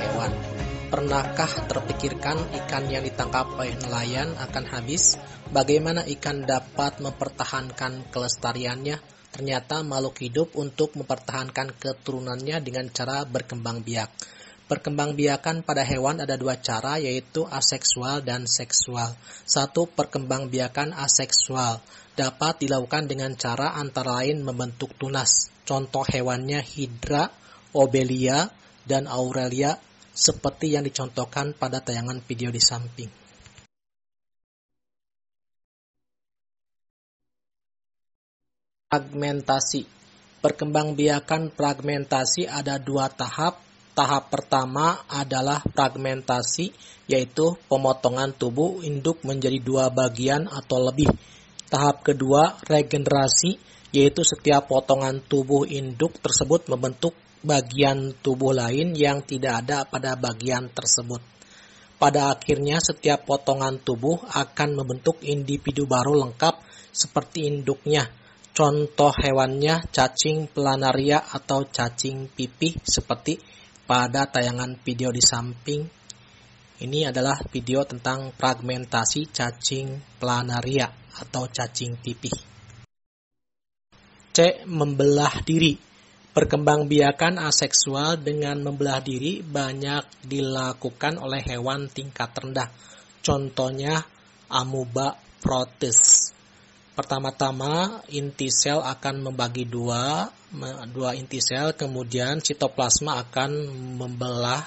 hewan. Pernahkah terpikirkan ikan yang ditangkap oleh nelayan akan habis? Bagaimana ikan dapat mempertahankan kelestariannya? Ternyata makhluk hidup untuk mempertahankan keturunannya dengan cara berkembang biak. Perkembangbiakan pada hewan ada dua cara, yaitu aseksual dan seksual. Satu, perkembangbiakan aseksual dapat dilakukan dengan cara antara lain membentuk tunas. Contoh hewannya Hydra, Obelia, dan Aurelia, seperti yang dicontohkan pada tayangan video di samping. Fragmentasi. Perkembangbiakan fragmentasi ada dua tahap. Tahap pertama adalah fragmentasi, yaitu pemotongan tubuh induk menjadi dua bagian atau lebih. Tahap kedua, regenerasi, yaitu setiap potongan tubuh induk tersebut membentuk bagian tubuh lain yang tidak ada pada bagian tersebut. Pada akhirnya, setiap potongan tubuh akan membentuk individu baru lengkap seperti induknya. Contoh hewannya cacing planaria atau cacing pipih seperti pada tayangan video di samping. Ini adalah video tentang fragmentasi cacing planaria atau cacing pipih. C. Membelah diri. Perkembangbiakan aseksual dengan membelah diri banyak dilakukan oleh hewan tingkat rendah. Contohnya amoeba protis. Pertama-tama inti sel akan membagi dua inti sel, kemudian sitoplasma akan membelah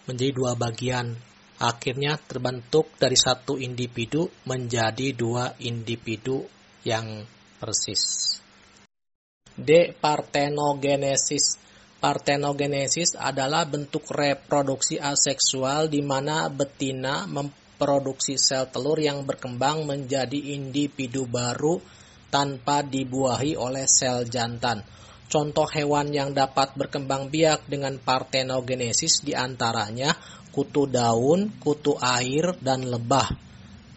menjadi dua bagian. Akhirnya terbentuk dari satu individu menjadi dua individu yang persis. D. Partenogenesis. Partenogenesis adalah bentuk reproduksi aseksual di mana betina memproduksi sel telur yang berkembang menjadi individu baru tanpa dibuahi oleh sel jantan. Contoh hewan yang dapat berkembang biak dengan partenogenesis diantaranya kutu daun, kutu air, dan lebah.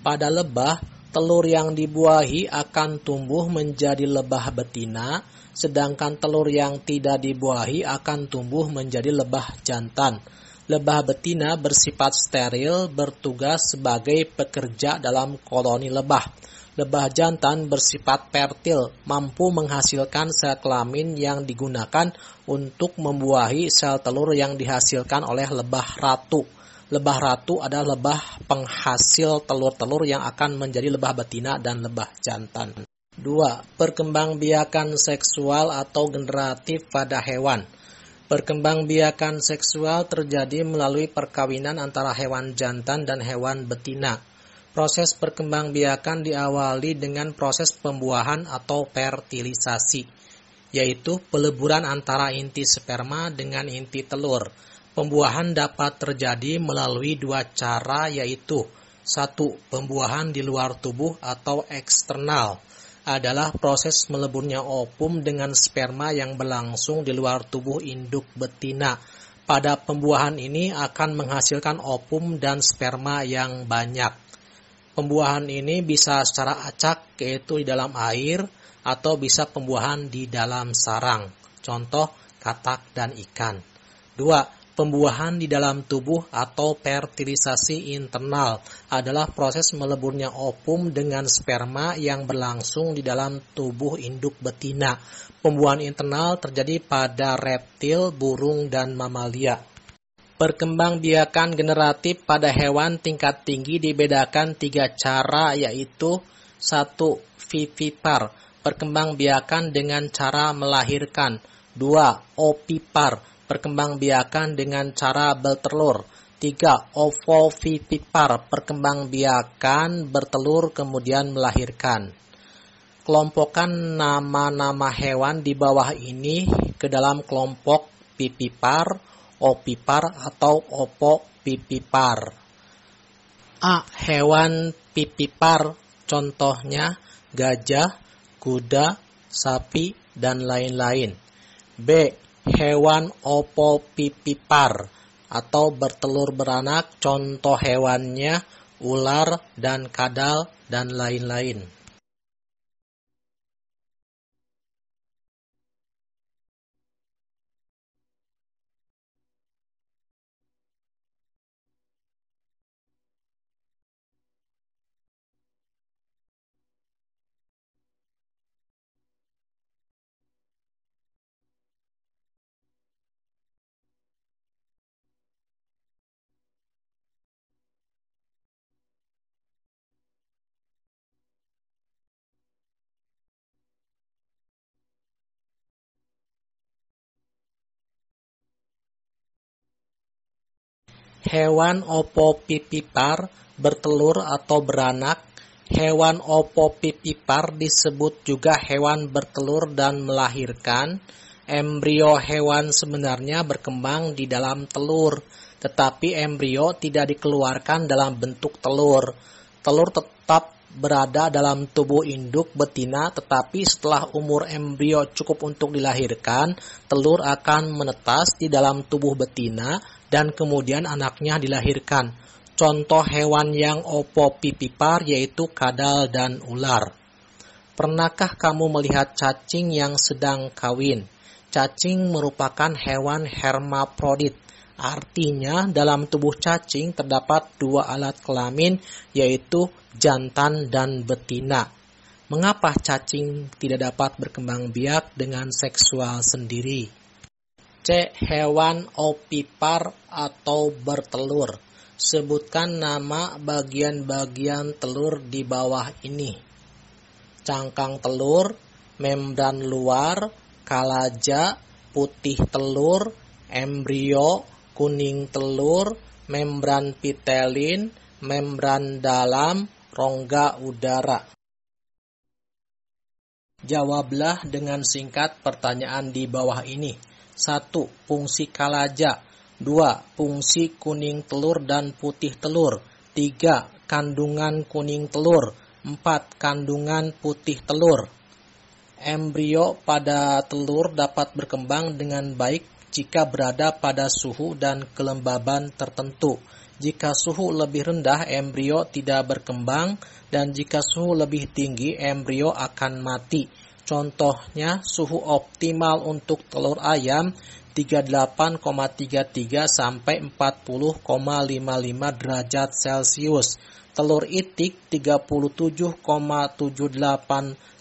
Pada lebah, telur yang dibuahi akan tumbuh menjadi lebah betina, sedangkan telur yang tidak dibuahi akan tumbuh menjadi lebah jantan. Lebah betina bersifat steril, bertugas sebagai pekerja dalam koloni lebah. Lebah jantan bersifat fertil, mampu menghasilkan sel kelamin yang digunakan untuk membuahi sel telur yang dihasilkan oleh lebah ratu. Lebah ratu adalah lebah penghasil telur-telur yang akan menjadi lebah betina dan lebah jantan. 2. Perkembangbiakan seksual atau generatif pada hewan. Perkembangbiakan seksual terjadi melalui perkawinan antara hewan jantan dan hewan betina. Proses perkembangbiakan diawali dengan proses pembuahan atau fertilisasi, yaitu peleburan antara inti sperma dengan inti telur. Pembuahan dapat terjadi melalui dua cara, yaitu 1. Pembuahan di luar tubuh atau eksternal adalah proses meleburnya ovum dengan sperma yang berlangsung di luar tubuh induk betina. Pada pembuahan ini akan menghasilkan ovum dan sperma yang banyak. Pembuahan ini bisa secara acak, yaitu di dalam air, atau bisa pembuahan di dalam sarang. Contoh katak dan ikan. 2. Pembuahan di dalam tubuh atau fertilisasi internal adalah proses meleburnya ovum dengan sperma yang berlangsung di dalam tubuh induk betina. Pembuahan internal terjadi pada reptil, burung, dan mamalia. Perkembangbiakan generatif pada hewan tingkat tinggi dibedakan 3 cara, yaitu 1. Vivipar, perkembangbiakan dengan cara melahirkan. 2. Ovipar, perkembangbiakan dengan cara bertelur. 3. Ovovivipar, perkembangbiakan bertelur kemudian melahirkan. Kelompokkan nama-nama hewan di bawah ini ke dalam kelompok vivipar, ovipar, atau ovovivipar. A. Hewan vivipar, contohnya gajah, kuda, sapi, dan lain-lain. B. Hewan ovovivipar atau bertelur beranak, contoh hewannya ular dan kadal dan lain-lain. Hewan opopipipar bertelur atau beranak. Hewan opopipipar disebut juga hewan bertelur dan melahirkan. Embrio hewan sebenarnya berkembang di dalam telur, tetapi embrio tidak dikeluarkan dalam bentuk telur. Telur tetap berada dalam tubuh induk betina, tetapi setelah umur embrio cukup untuk dilahirkan, telur akan menetas di dalam tubuh betina dan kemudian anaknya dilahirkan. Contoh hewan yang opopipipar yaitu kadal dan ular. Pernahkah kamu melihat cacing yang sedang kawin? Cacing merupakan hewan hermaprodit. Artinya dalam tubuh cacing terdapat dua alat kelamin yaitu jantan dan betina. Mengapa cacing tidak dapat berkembang biak dengan seksual sendiri? C. Hewan opipar atau bertelur. Sebutkan nama bagian-bagian telur di bawah ini. Cangkang telur, membran luar, kalaja, putih telur, embrio, kuning telur, membran pitelin, membran dalam, rongga udara. Jawablah dengan singkat pertanyaan di bawah ini. 1. Fungsi kalaja. 2. Fungsi kuning telur dan putih telur. 3. Kandungan kuning telur. 4. Kandungan putih telur. Embrio pada telur dapat berkembang dengan baik jika berada pada suhu dan kelembaban tertentu. Jika suhu lebih rendah, embrio tidak berkembang, dan jika suhu lebih tinggi, embrio akan mati. Contohnya, suhu optimal untuk telur ayam 38,33 sampai 40,55 derajat Celcius. Telur itik 37,78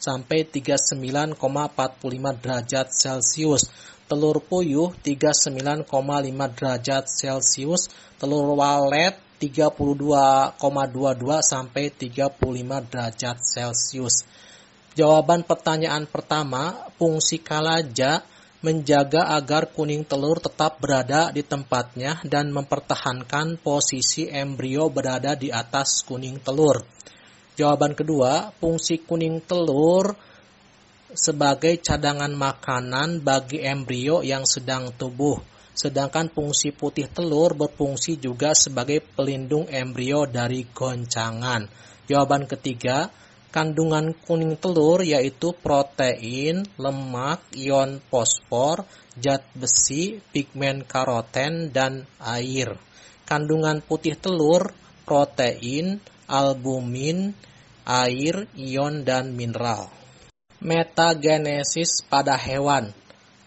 sampai 39,45 derajat Celcius. Telur puyuh 39,5 derajat Celcius. Telur walet 32,22 sampai 35 derajat Celcius. Jawaban pertanyaan pertama, fungsi kalaja menjaga agar kuning telur tetap berada di tempatnya dan mempertahankan posisi embrio berada di atas kuning telur. Jawaban kedua, fungsi kuning telur sebagai cadangan makanan bagi embrio yang sedang tumbuh. Sedangkan fungsi putih telur berfungsi juga sebagai pelindung embrio dari goncangan. Jawaban ketiga, kandungan kuning telur yaitu protein, lemak, ion fosfor, zat besi, pigmen karoten, dan air. Kandungan putih telur, protein, albumin, air, ion, dan mineral. Metagenesis pada hewan.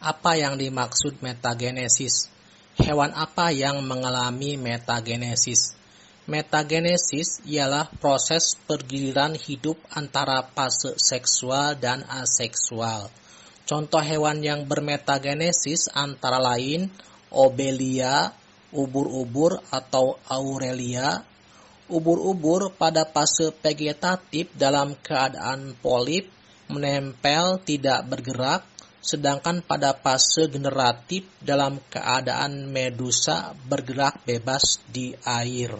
Apa yang dimaksud metagenesis? Hewan apa yang mengalami metagenesis? Metagenesis ialah proses pergiliran hidup antara fase seksual dan aseksual. Contoh hewan yang bermetagenesis antara lain Obelia, ubur-ubur atau Aurelia. Ubur-ubur pada fase vegetatif dalam keadaan polip, menempel, tidak bergerak, sedangkan pada fase generatif dalam keadaan medusa bergerak bebas di air.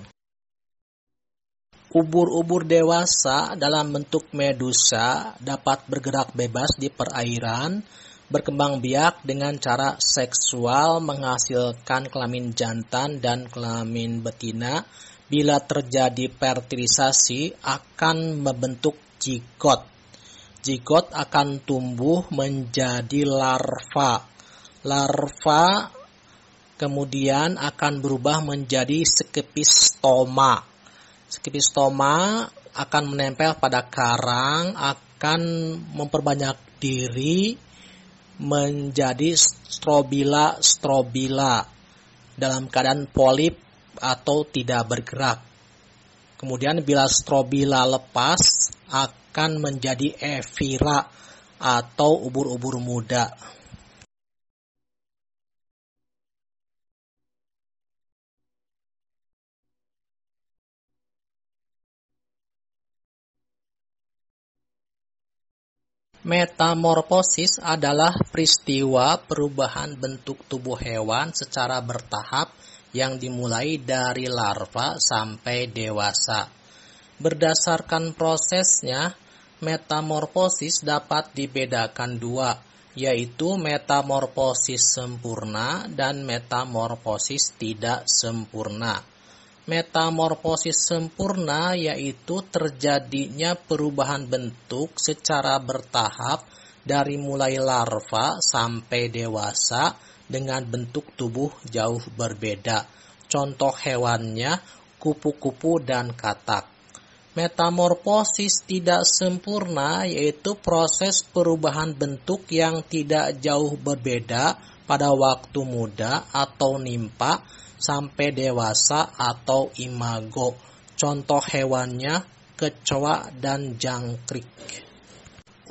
Ubur-ubur dewasa dalam bentuk medusa dapat bergerak bebas di perairan, berkembang biak dengan cara seksual menghasilkan kelamin jantan dan kelamin betina. Bila terjadi fertilisasi akan membentuk zigot. Zigot akan tumbuh menjadi larva. Larva kemudian akan berubah menjadi skepistoma. Skepistoma akan menempel pada karang, akan memperbanyak diri menjadi strobila dalam keadaan polip atau tidak bergerak. Kemudian bila strobila lepas akan menjadi evira atau ubur-ubur muda. Metamorfosis adalah peristiwa perubahan bentuk tubuh hewan secara bertahap yang dimulai dari larva sampai dewasa. Berdasarkan prosesnya, metamorfosis dapat dibedakan dua, yaitu metamorfosis sempurna dan metamorfosis tidak sempurna. Metamorfosis sempurna yaitu terjadinya perubahan bentuk secara bertahap dari mulai larva sampai dewasa dengan bentuk tubuh jauh berbeda. Contoh hewannya kupu-kupu dan katak. Metamorfosis tidak sempurna yaitu proses perubahan bentuk yang tidak jauh berbeda pada waktu muda atau nimpa sampai dewasa atau imago. Contoh hewannya kecoa dan jangkrik.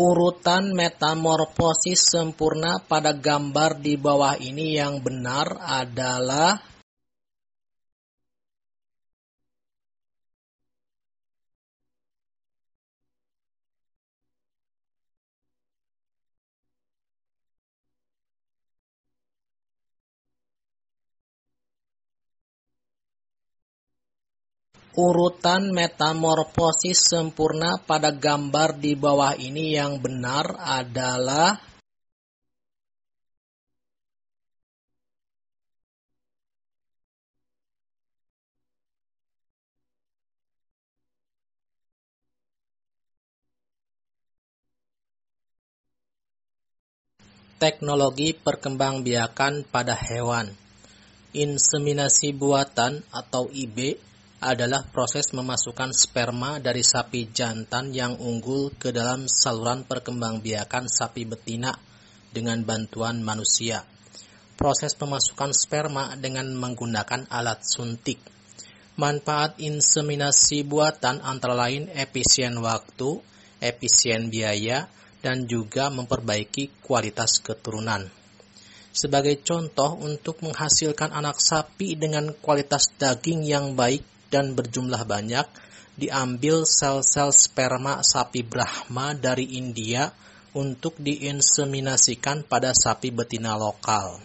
Urutan metamorfosis sempurna pada gambar di bawah ini yang benar adalah Urutan metamorfosis sempurna pada gambar di bawah ini yang benar adalah teknologi perkembangbiakan pada hewan. Inseminasi buatan atau IB adalah proses memasukkan sperma dari sapi jantan yang unggul ke dalam saluran perkembangbiakan sapi betina dengan bantuan manusia. Proses pemasukan sperma dengan menggunakan alat suntik. Manfaat inseminasi buatan antara lain efisien waktu, efisien biaya, dan juga memperbaiki kualitas keturunan. Sebagai contoh, untuk menghasilkan anak sapi dengan kualitas daging yang baik dan berjumlah banyak, diambil sel-sel sperma sapi Brahma dari India untuk diinseminasikan pada sapi betina lokal.